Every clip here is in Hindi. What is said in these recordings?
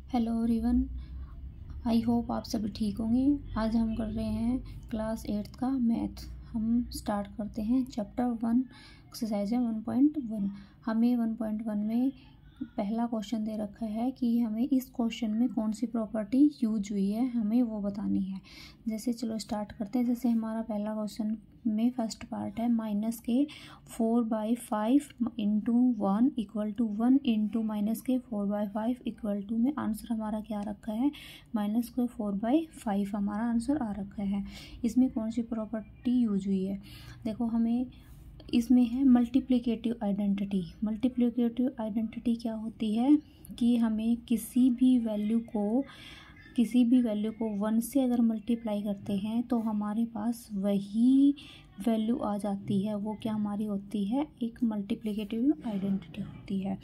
हेलो एवरीवन, आई होप आप सभी ठीक होंगे। आज हम कर रहे हैं क्लास 8 का मैथ। हम स्टार्ट करते हैं चैप्टर 1, एक्सरसाइज है 1.1। हमें 1.1 में पहला क्वेश्चन दे रखा है कि हमें इस क्वेश्चन में कौन सी प्रॉपर्टी यूज हुई है, हमें वो बतानी है। जैसे चलो स्टार्ट करते हैं। जैसे हमारा पहला क्वेश्चन में फर्स्ट पार्ट है -4/5 into 1 equal to 1 into -4/5 equal to में आंसर हमारा क्या रखा है, -4/5 हमारा आंसर आ रखा है। इसमें कौन सी प्रॉपर्टी यूज हुई है, देखो हमें इसमें है मल्टीप्लिकेटिव आइडेंटिटी। मल्टीप्लिकेटिव आइडेंटिटी क्या होती है कि हमें किसी भी वैल्यू को 1 से अगर मल्टीप्लाई करते हैं तो हमारे पास वही वैल्यू आ जाती है। वो क्या हमारी होती है, एक मल्टीप्लिकेटिव आइडेंटिटी होती है।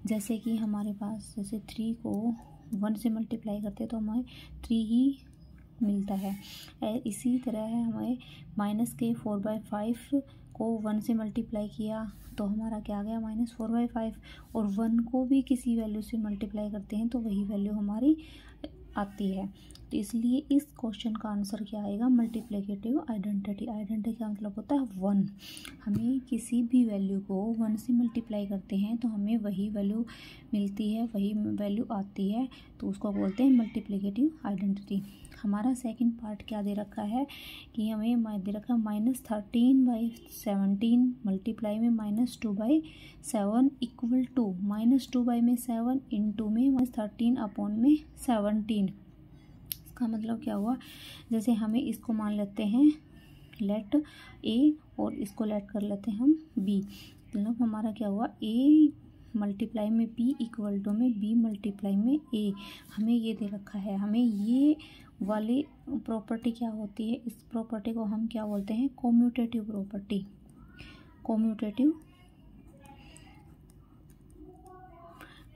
जैसे कि हमारे पास जैसे 3 को 1 से मल्टीप्लाई करते हैं तो हमें 3 ही मिलता है। इसी तरह है हमें -4/5 को 1 से मल्टीप्लाई किया तो हमारा क्या आ गया, -4/5। और 1 को भी किसी वैल्यू से मल्टीप्लाई करते हैं तो वही वैल्यू हमारी आती है। तो इसलिए इस क्वेश्चन का आंसर क्या आएगा, मल्टीप्लिकेटिव आइडेंटिटी। आइडेंटिटी का मतलब होता है 1। हमें किसी भी वैल्यू को 1 से मल्टीप्लाई करते हैं तो हमें वही वैल्यू मिलती है, वही वैल्यू आती है, तो उसको बोलते हैं मल्टीप्लिकेटिव आइडेंटिटी। हमारा सेकंड पार्ट क्या दे रखा है कि हमें दे रखा है -13/17 मल्टीप्लाई में -2/7 इक्वल टू -2/7 इंटू में -13/17। इसका मतलब क्या हुआ, जैसे हमें इसको मान लेते हैं लेट ए और इसको लेट कर लेते हैं हम बी। मतलब हमारा क्या हुआ, ए मल्टीप्लाई में बी इक्वल टू में बी मल्टीप्लाई में ए। हमें ये दे रखा है। हमें ये वाली प्रॉपर्टी क्या होती है, इस प्रॉपर्टी को हम क्या बोलते हैं, कम्यूटेटिव प्रॉपर्टी।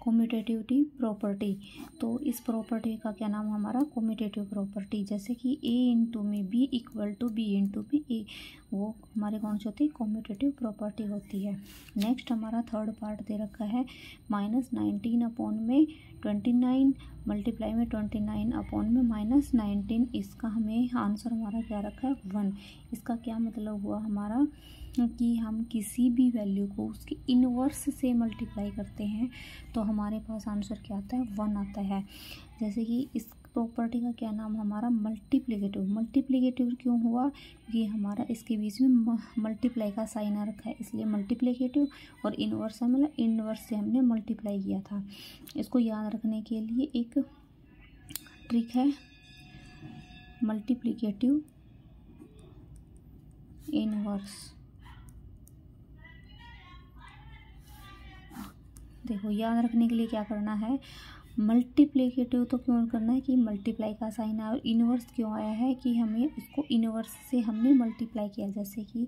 Commutative property. तो इस प्रॉपर्टी का क्या नाम हमारा, कम्यूटेटिव प्रॉपर्टी। जैसे कि ए इंटू में B equal to B into में ए, वो हमारे कौन सी होती है, कम्यूटेटिव प्रॉपर्टी होती है। नेक्स्ट हमारा थर्ड पार्ट दे रखा है -19/29 मल्टीप्लाई में 29/19। इसका हमें आंसर हमारा क्या रखा है, 1। इसका क्या मतलब हुआ हमारा कि हम किसी भी वैल्यू को उसके इनवर्स से मल्टीप्लाई करते हैं तो हमारे पास आंसर क्या आता है, 1 आता है। जैसे कि इस प्रॉपर्टी का क्या नाम हमारा, मल्टीप्लिकेटिव क्यों हुआ, क्योंकि हमारा इसके बीच में मल्टीप्लाई का साइन आ रखा है, इसलिए मल्टीप्लिकेटिव। और इनवर्स मतलब इनवर्स से हमने मल्टीप्लाई किया था। इसको याद रखने के लिए एक ट्रिक है, मल्टीप्लिकेटिव इनवर्स। देखो याद रखने के लिए क्या करना है, मल्टीप्लिकेटिव तो क्यों करना है कि मल्टीप्लाई का साइन आया, और इनवर्स क्यों आया है कि हमें इसको इनवर्स से हमने मल्टीप्लाई किया। जैसे कि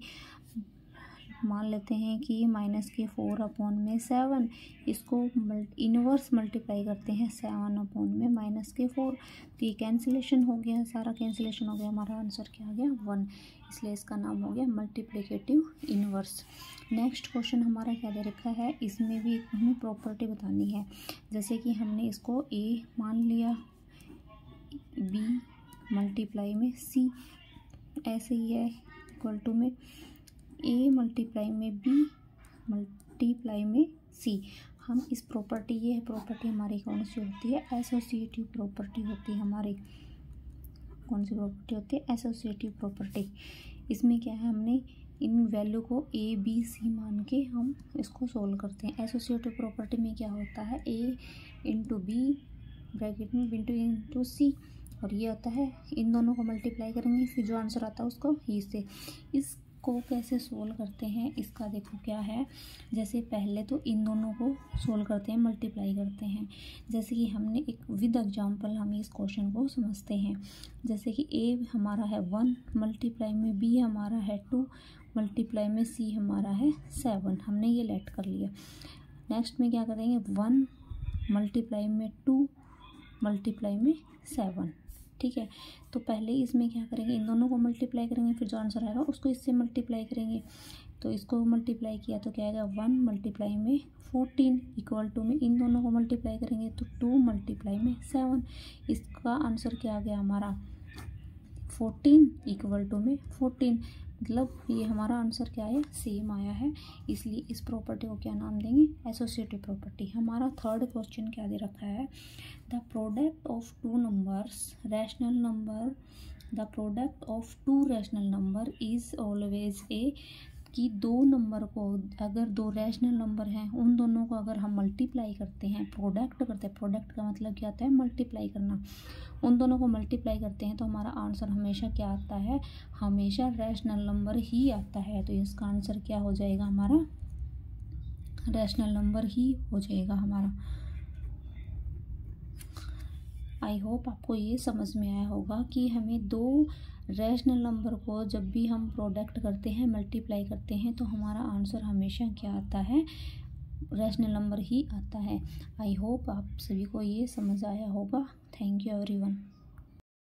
मान लेते हैं कि -4/7, इसको इनवर्स मल्टीप्लाई करते हैं 7/-4। तो ये कैंसिलेशन हो गया, सारा कैंसिलेशन हो गया, हमारा आंसर क्या आ गया, 1। इसलिए इसका नाम हो गया मल्टीप्लिकेटिव इनवर्स। नेक्स्ट क्वेश्चन हमारा क्या दे रखा है, इसमें भी हमें प्रॉपर्टी बतानी है। जैसे कि हमने इसको ए मान लिया, बी मल्टीप्लाई में सी, ऐसे ही है इक्वल टू में ए मल्टीप्लाई में बी मल्टीप्लाई में सी। हम इस प्रॉपर्टी, ये प्रॉपर्टी हमारी कौन सी होती है, एसोसिएटिव प्रॉपर्टी होती है हमारी। कौन सी प्रॉपर्टी होती है, एसोसिएटिव प्रॉपर्टी। इसमें क्या है, हमने इन वैल्यू को ए बी सी मान के हम इसको सोल्व करते हैं। एसोसिएटिव प्रॉपर्टी में क्या होता है, ए इंटू बी ब्रैकेट में इंटू सी, और ये आता है, इन दोनों को मल्टीप्लाई करेंगे फिर जो आंसर आता है उसको ही से। इसको कैसे सोल्व करते हैं, इसका देखो क्या है। जैसे पहले तो इन दोनों को सोल्व करते हैं, मल्टीप्लाई करते हैं। जैसे कि हमने एक विद एग्जांपल हम इस क्वेश्चन को समझते हैं। जैसे कि ए हमारा है 1 मल्टीप्लाई में बी हमारा है 2 मल्टीप्लाई में सी हमारा है 7। हमने ये लेट कर लिया। नेक्स्ट में क्या करेंगे, 1 मल्टीप्लाई में 2 मल्टीप्लाई में 7। ठीक है। तो पहले इसमें क्या करेंगे, इन दोनों को मल्टीप्लाई करेंगे, फिर जो आंसर आएगा उसको इससे मल्टीप्लाई करेंगे। तो इसको मल्टीप्लाई किया तो क्या आएगा 1 मल्टीप्लाई में 14 इक्वल टू में इन दोनों को मल्टीप्लाई करेंगे तो 2 मल्टीप्लाई में 7। इसका आंसर क्या आ गया हमारा 14 इक्वल टू में 14, मतलब ये हमारा आंसर क्या आया, सेम आया है। इसलिए इस प्रॉपर्टी को क्या नाम देंगे, एसोसिएटिव प्रॉपर्टी। हमारा थर्ड क्वेश्चन क्या दे रखा है, the product of two numbers rational number, the product of to rational number is always a, कि दो नंबर को अगर दो रैशनल नंबर हैं उन दोनों को अगर हम मल्टीप्लाई करते हैं, प्रोडक्ट करते हैं, प्रोडक्ट का मतलब क्या आता है, मल्टीप्लाई करना, उन दोनों को मल्टीप्लाई करते हैं तो हमारा आंसर हमेशा क्या आता है, हमेशा रैशनल नंबर ही आता है। तो इसका आंसर क्या हो जाएगा, हमारा रैशनल नंबर ही हो जाएगा हमारा। आई होप आपको ये समझ में आया होगा कि हमें दो रैशनल नंबर को जब भी हम प्रोडक्ट करते हैं, मल्टीप्लाई करते हैं तो हमारा आंसर हमेशा क्या आता है, रैशनल नंबर ही आता है। आई होप आप सभी को ये समझ आया होगा। Thank you everyone.